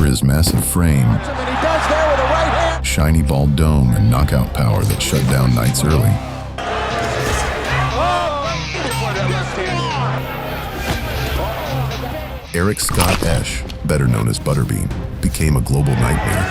his massive frame, shiny ball dome, and knockout power that shut down nights early. Eric Scott Esch, better known as Butterbean, became a global nightmare.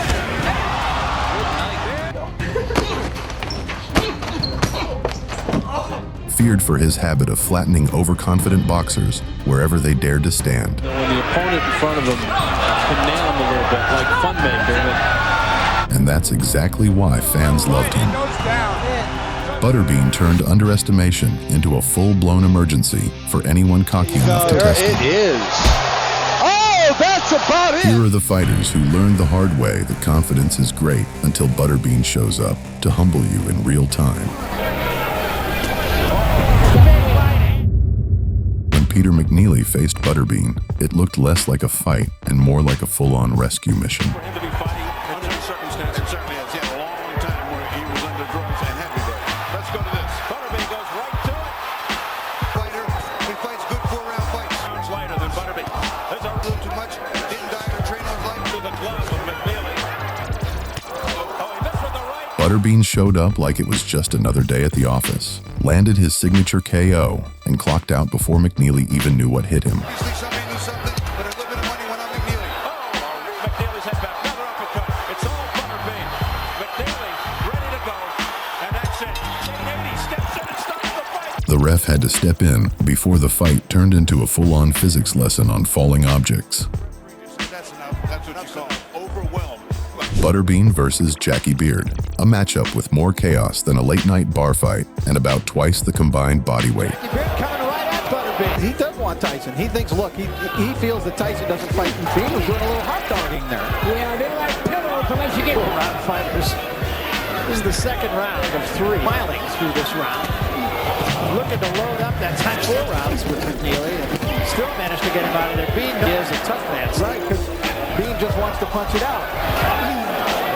Feared for his habit of flattening overconfident boxers wherever they dared to stand. When the opponent in front of him can nail him a little bit, like Funmaker. And that's exactly why fans loved him. Butterbean turned underestimation into a full-blown emergency for anyone cocky enough to test him. It is. Oh, that's about it! Here are the fighters who learned the hard way that confidence is great until Butterbean shows up to humble you in real time. When Peter McNeely faced Butterbean, it looked less like a fight and more like a full-on rescue mission. For him to be fighting under these circumstances, certainly has had a long time where he was under drugs and heavy there. Let's go to this. Butterbean goes right to it. Fighter, he fights good 4-round fights. Pounds lighter than Butterbean. There's a A little too much. Didn't die to train on life. to the glove of McNeely. Oh, he missed with the right. Butterbean showed up like it was just another day at the office, landed his signature KO, and clocked out before McNeely even knew what hit him. Obviously somebody knew something, but a little bit of money went on McNeely. Oh, McNeely's head back. Another uppercut. It's all Butterbean. McNeely ready to go. And that's it. 80 steps in and stops the fight. The ref had to step in before the fight turned into a full-on physics lesson on falling objects. That's enough. That's what you call overwhelmed. Butterbean versus Jackie Beard, a matchup with more chaos than a late-night bar fight and about twice the combined body weight. Beard coming right at Butterbean. He does want Tyson. He thinks, look, he feels that Tyson doesn't fight. Bean was doing a little hot dogging there. Yeah, they like pillows unless you get Round fighters. This is the second round of 3. Smiling through this round. Looking to load up that time 4 rounds with McNeely. And still managed to get him out of there. Bean is a tough man. Right, because Bean just wants to punch it out.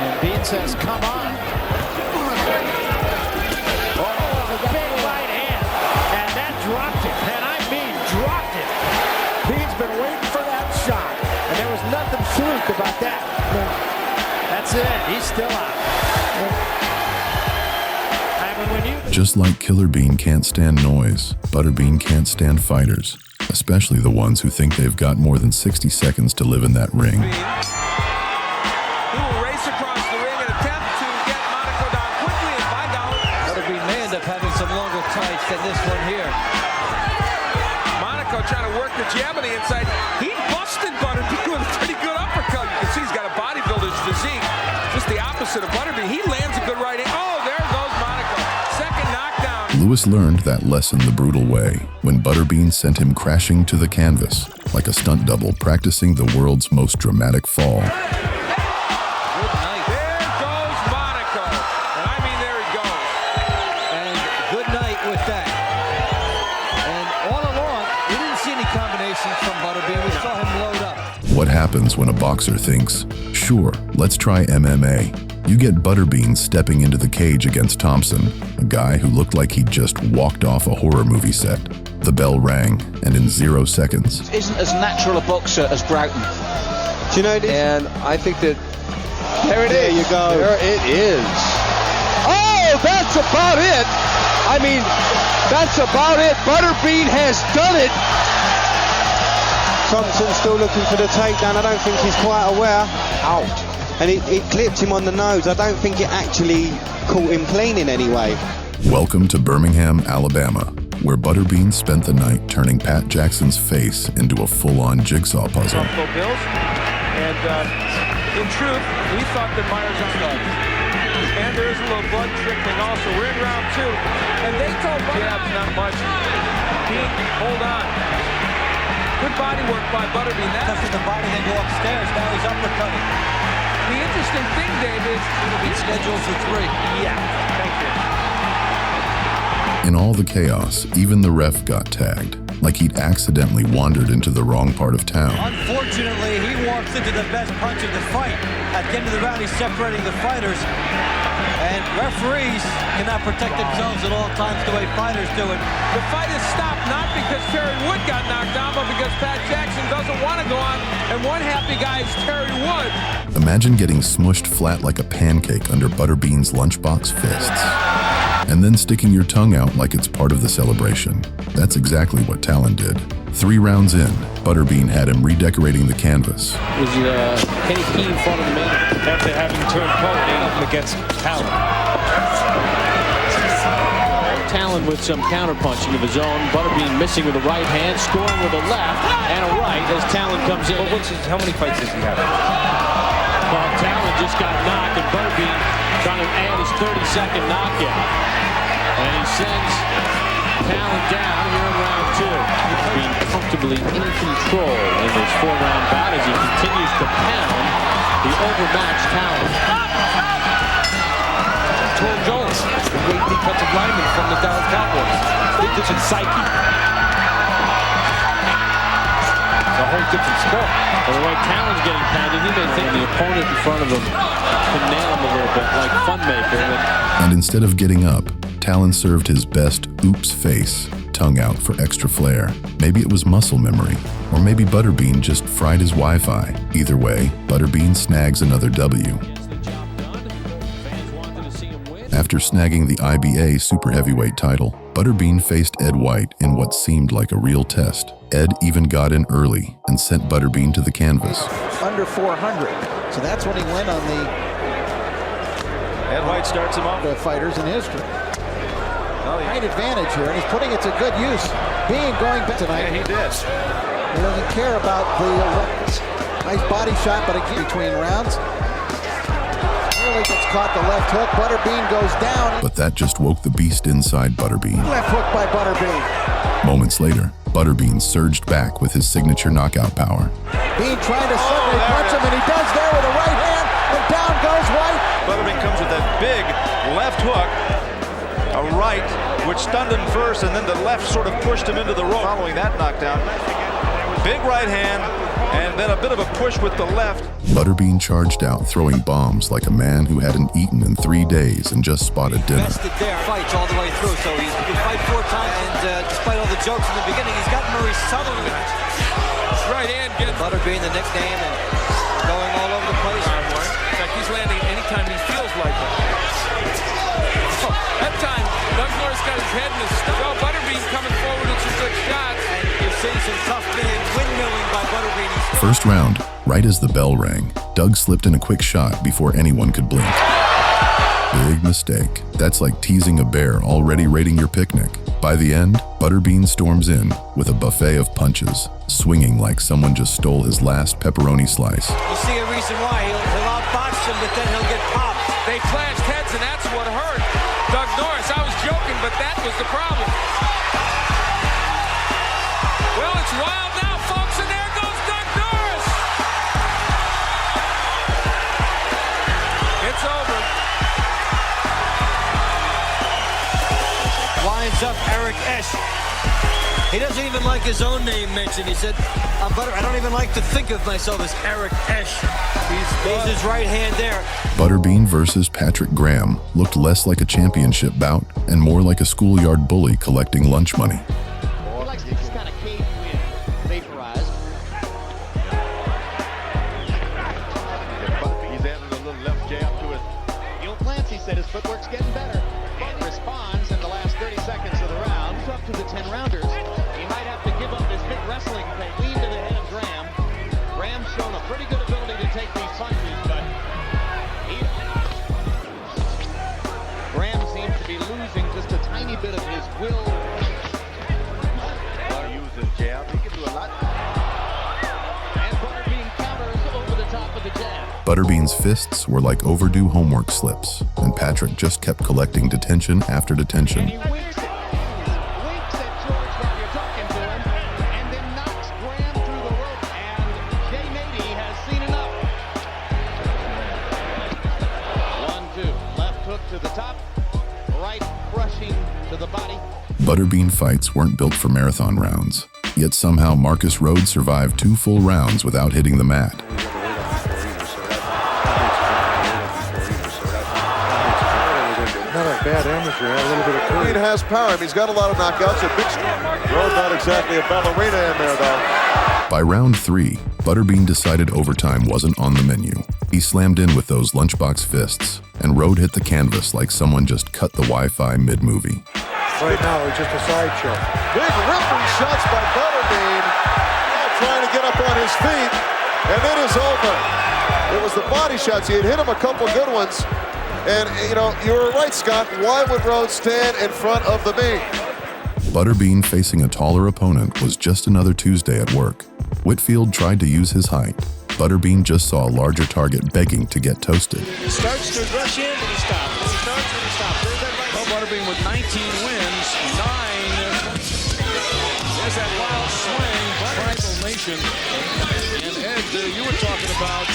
And Bean says, come on. big right hand. And that dropped it. And I mean dropped it. Bean's been waiting for that shot. And there was nothing fluke about that. That's it. He's still out. I mean, when you... Just like Killer Bean can't stand noise, Butterbean can't stand fighters, especially the ones who think they've got more than 60 seconds to live in that ring. He will race across the ring and attempt to get Monaco down quickly and find out. Butterbean may end up having some longer fights than this one here. Monaco trying to work the jab on the inside. He busted Butterbean with a pretty good uppercut. You can see he's got a bodybuilder's physique. Just the opposite of Butterbean. He lands a good right hand. Oh, there goes Monaco. Second knockdown. Lewis learned that lesson the brutal way when Butterbean sent him crashing to the canvas like a stunt double practicing the world's most dramatic fall. There goes Monaco. And I mean, there he goes. And good night with that. And all along, we didn't see any combinations from Butterbean. We saw him load up. What happens when a boxer thinks, sure, let's try MMA? You get Butterbean stepping into the cage against Thompson, a guy who looked like he'd just walked off a horror movie set. The bell rang, and in 0 seconds, Isn't as natural a boxer as Broughton. Do you know this? And I think that There you go. There it is. Oh, that's about it. I mean, that's about it. Butterbean has done it. Thompson still looking for the takedown. I don't think he's quite aware. Out. And it clipped him on the nose. I don't think it actually caught him clean in any way. welcome to Birmingham, Alabama, where Butterbean spent the night turning Pat Jackson's face into a full-on jigsaw puzzle. Bills. And in truth, we thought that Myers was done. And there is a little blood trickling also. We're in round 2. And they told Butterbean not much. Hold on. Good body work by Butterbean. Touches the body, then go upstairs. Now he's uppercutting. The interesting thing, Dave, is it'll be scheduled for 3. Yeah, thank you. In all the chaos, even the ref got tagged, like he'd accidentally wandered into the wrong part of town. Unfortunately, he walks into the best punch of the fight. At the end of the round, he's separating the fighters. And referees cannot protect themselves at all times the way fighters do it. The fight is stopped not because Terry Wood got knocked down, but because Pat Jackson doesn't want to go on and one happy guy is Terry Wood. Imagine getting smushed flat like a pancake under Butterbean's lunchbox fists, and then sticking your tongue out like it's part of the celebration. That's exactly what Talon did. 3 rounds in, Butterbean had him redecorating the canvas. Was Kenny Keene front of the man after having turned pony against Talon? Talon with some counterpunching of his own. Butterbean missing with the right hand, scoring with a left and a right as Talon comes in. How many fights does he have? Well, Talon just got knocked, and Butterbean trying to add his 32nd knockout. And he sends Talon down here in round 2. Being comfortably in control in this 4-round bout as he continues to pound the overmatched Talon. Torm Jones, the great defensive lineman from the Dallas Cowboys. Big different psyche. It's a whole different sport. Well, the way Talon's getting pounded, he may think the opponent in front of him can nail him a little bit like Funmaker. And instead of getting up, Talon served his best oops face, tongue out for extra flair. Maybe it was muscle memory, or maybe Butterbean just fried his Wi-Fi. Either way, Butterbean snags another W. After snagging the IBA Super Heavyweight title, Butterbean faced Ed White in what seemed like a real test. Ed even got in early and sent Butterbean to the canvas. Under 400. So that's when he went on the Ed White starts him off. The fighters in history. Great advantage here, and he's putting it to good use. Being going back tonight. Yeah, he did. He doesn't care about the nice body shot, but again, between rounds. Really gets caught the left hook. Butterbean goes down. But that just woke the beast inside Butterbean. Left hook by Butterbean. Moments later, Butterbean surged back with his signature knockout power. Bean trying to suddenly punch him, and he does there with a right hand, and down goes White. Butterbean comes with that big left hook, a right, which stunned him first, and then the left sort of pushed him into the rope following that knockdown. Big right hand, and then a bit of a push with the left. Butterbean charged out, throwing bombs like a man who hadn't eaten in 3 days and just spotted dinner. Vested there, fights all the way through, so he can fight 4 times, and despite all the jokes in the beginning, he's got Murray Sutherland. Right hand gets Butterbean, the nickname, and going all over the place. In fact, he's landing anytime he feels like it. That time, Doug Norris got his head in his skull. Butterbean coming forward with some good shots. And you're seeing some tough windmilling by Butterbean. First round, right as the bell rang, Doug slipped in a quick shot before anyone could blink. Big mistake. That's like teasing a bear already raiding your picnic. By the end, Butterbean storms in with a buffet of punches, swinging like someone just stole his last pepperoni slice. You see a reason why. He'll outbox him, but then he'll get popped. They clashed heads, and that's what hurt Doug Norris. I was joking, but that was the problem. Well, it's wild now, folks, and there goes Doug Norris. It's over. Winds up Eric Esch. He doesn't even like his own name mentioned. He said, I don't even like to think of myself as Eric Esch. He's his right hand there. Butterbean versus Patrick Graham looked less like a championship bout and more like a schoolyard bully collecting lunch money. He likes to just kind of cave in, vaporize. He's added a little left jab to it. Neil Clancy said his footwork's getting better and responds in the last 30 seconds of the round. He's up to the 10-rounders. He might have to give up his big wrestling thing. Lean to the head of Graham. Graham's shown a pretty good ability to take these punches, but Graham seems to be losing just a tiny bit of his will. Use his jab. He can do a lot. And Butterbean counters over the top of the jab. Butterbean's fists were like overdue homework slips, and Patrick just kept collecting detention after detention. And he winks at George while you're talking to him, and then knocks Graham through the rope, and Jay Nady has seen enough. 1-2, left hook to the top, right crushing to the body. Butterbean fights weren't built for marathon rounds, yet somehow Marcus Rhodes survived 2 full rounds without hitting the mat. Not a bad amateur, had a little bit of courage. He has power. He's got a lot of knockouts. A big Rhodes not exactly a ballerina in there, though. By round 3, Butterbean decided overtime wasn't on the menu. He slammed in with those lunchbox fists, and Road hit the canvas like someone just cut the Wi-Fi mid-movie. Right now, it's just a sideshow. Big ripping shots by Butterbean. Now trying to get up on his feet, and it is over. It was the body shots. He had hit him a couple good ones. And, you know, you were right, Scott. Why would Rhodes stand in front of the beam? Butterbean facing a taller opponent was just another Tuesday at work. Whitfield tried to use his height. Butterbean just saw a larger target begging to get toasted. He starts to rush in, and he stops. And he starts, and he stops. There's that right. Well, Butterbean with 19 wins, 9. There's that wild swing. Tribal Nation. And Ed, you were talking about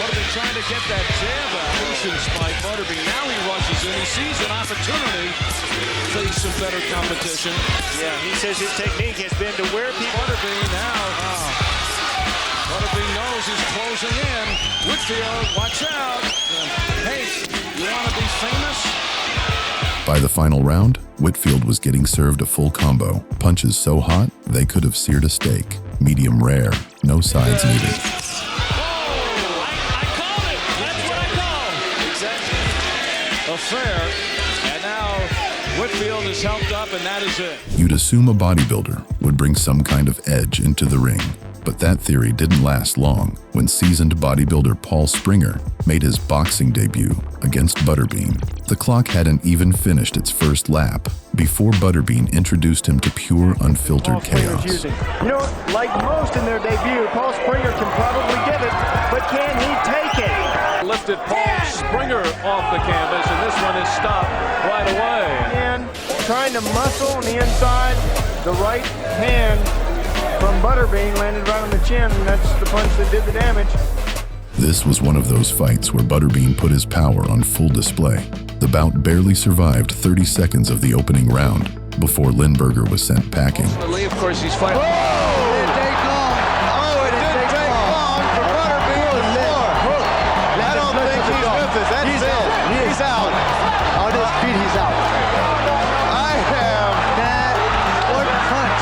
Butterbean trying to get that jab out. Spike Butterbean. Now he rushes in. He sees an opportunity to face some better competition. Yeah, he says his technique has been to wear people. Butterbean now. Butterbean knows he's closing in. Whitfield, watch out. Hey, you want to be famous? By the final round, Whitfield was getting served a full combo. Punches so hot, they could have seared a steak. Medium rare, no sides needed. Affair, and now Whitfield is helped up, and that is it. You'd assume a bodybuilder would bring some kind of edge into the ring, but that theory didn't last long when seasoned bodybuilder Paul Springer made his boxing debut against Butterbean. The clock hadn't even finished its first lap before Butterbean introduced him to pure, unfiltered chaos. You know, like most in their debut, Paul Springer can probably give it, but can he take it? Lifted Paul Springer off the canvas, and this one is stopped right away. And trying to muscle on the inside, the right hand from Butterbean landed right on the chin, and that's the punch that did the damage. This was one of those fights where Butterbean put his power on full display. The bout barely survived 30 seconds of the opening round before Lindbergher was sent packing. Ultimately, of course, he's fighting. He's out. On his feet, he's out. I have that one punch.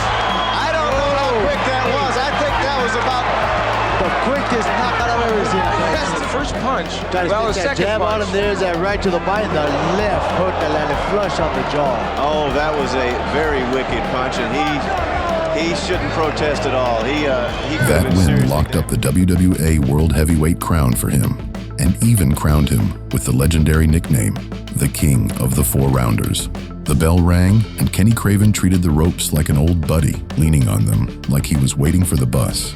I don't know how quick that was. I think that was about the quickest knockout I've ever seen. That's the first punch. Well, the second jab on him, there's that right to the body, and the left hook that landed flush on the jaw. Oh, that was a very wicked punch, and he shouldn't protest at all. That win locked up the WWA World Heavyweight crown for him, and even crowned him with the legendary nickname, the King of the Four Rounders. The bell rang, and Kenny Craven treated the ropes like an old buddy, leaning on them like he was waiting for the bus.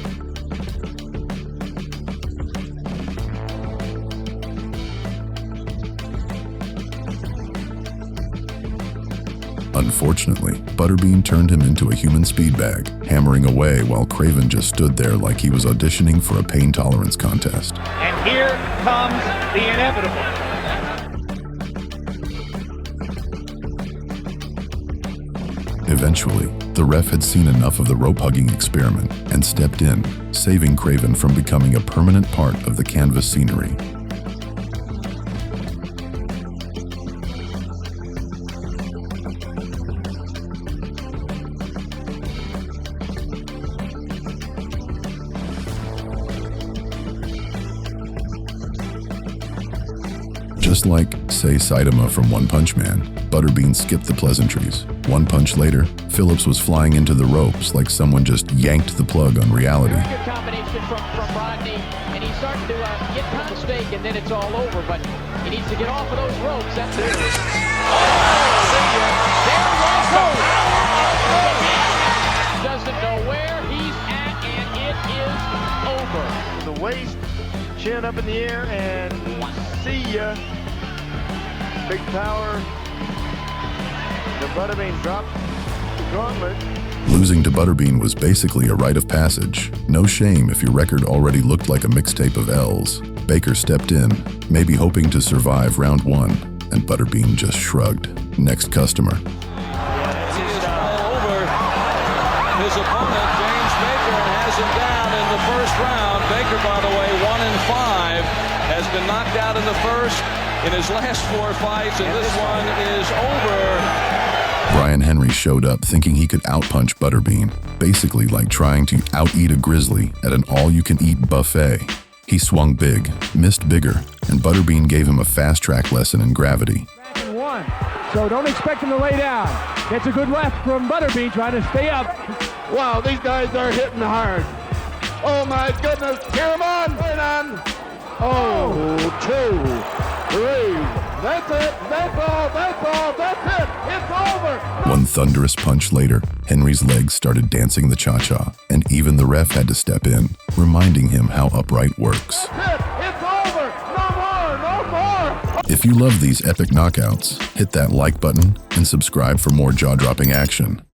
Unfortunately, Butterbean turned him into a human speed bag, hammering away while Craven just stood there like he was auditioning for a pain tolerance contest. And here comes the inevitable. Eventually, the ref had seen enough of the rope-hugging experiment and stepped in, saving Craven from becoming a permanent part of the canvas scenery. Just like, say, Saitama from One Punch Man, Butterbean skipped the pleasantries. One punch later, Phillips was flying into the ropes like someone just yanked the plug on reality. Good combination from Rodney, and he's starting to get a mistake, and then it's all over, but he needs to get off of those ropes. That's it. Doesn't know where he's at, and it is over. The waist, chin up in the air, and see ya. Big power. The Butterbean dropped the gauntlet. Losing to Butterbean was basically a rite of passage. No shame if your record already looked like a mixtape of L's. Baker stepped in, maybe hoping to survive round 1, and Butterbean just shrugged. Next customer. He is all over his opponent, James Baker, has him down in the first round. Baker, by the way, 1-5, has been knocked out in the first in his last 4 fights, and this one is over. Brian Henry showed up thinking he could outpunch Butterbean, basically like trying to out-eat a grizzly at an all-you-can-eat buffet. He swung big, missed bigger, and Butterbean gave him a fast-track lesson in gravity. Back and one, so don't expect him to lay down. Gets a good left from Butterbean, trying to stay up. Wow, these guys are hitting hard. Oh my goodness, here him on, right on. Oh, 2, 3. That's it. That's all. That's all. That's it. It's over. One thunderous punch later, Henry's legs started dancing the cha-cha, and even the ref had to step in, reminding him how upright works. That's it. It's over. No more. No more. If you love these epic knockouts, hit that like button and subscribe for more jaw-dropping action.